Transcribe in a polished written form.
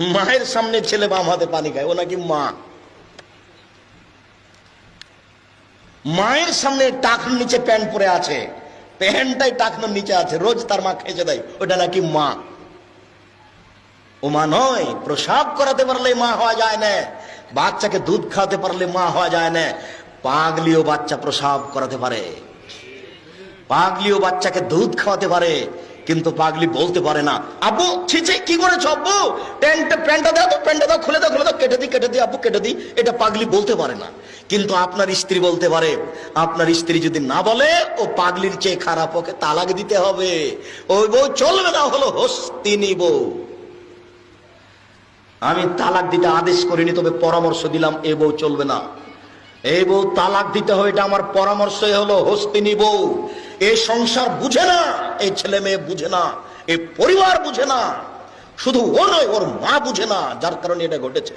মায়ের সামনে ছেলে বাম হাতে পানি খায়, ও নাকি মা। মায়ের সামনে টাকনোর নিচে প্যান্ট পরে আছে, প্যান্টটাই টাকনোর নিচে আছে, রোজ তার মা খেঁচে দেয়, ওটা নাকি মা। ও মা নয়। প্রসাব করাতে পারলে মা হওয়া যায় না, বাচ্চাকে দুধ খাওয়াতে পারলে মা হওয়া যায় না। পাগলিও বাচ্চা প্রসাব করাতে পারে, পাগলিও বাচ্চাকে দুধ খাওয়াতে পারে, কিন্তু পাগলি বলতে পারে না আব্বু ছিছে কি করেছো আব্বু, প্যান্টটা দাও তো, প্যান্টটা দাও, খুলে দাও, খুলে দাও, কেটে দিই আব্বু, কেটে দিই। এটা পাগলি বলতে পারে না, কিন্তু আপনার স্ত্রী বলতে পারে। আপনার স্ত্রী যদি না বলে, ও পাগলির চেয়ে খারাপ, ওকে তালাক দিতে হবে। ওই বউ চলবে না, হলো হস্তিনী বউ। আমি তালাক দিতে আদেশ করিনি, তবে পরামর্শ দিলাম, এ বউ চলবে না, এই বউ তালাক দিতে হবে, এটা আমার পরামর্শ। হলো হস্তিনী বউ। এই সংসার বুঝে না, এই ছেলে মেয়ে বুঝে না, এই পরিবার বুঝে না, শুধু ও নয়, ওর মা বুঝে না, যার কারণে এটা ঘটেছে।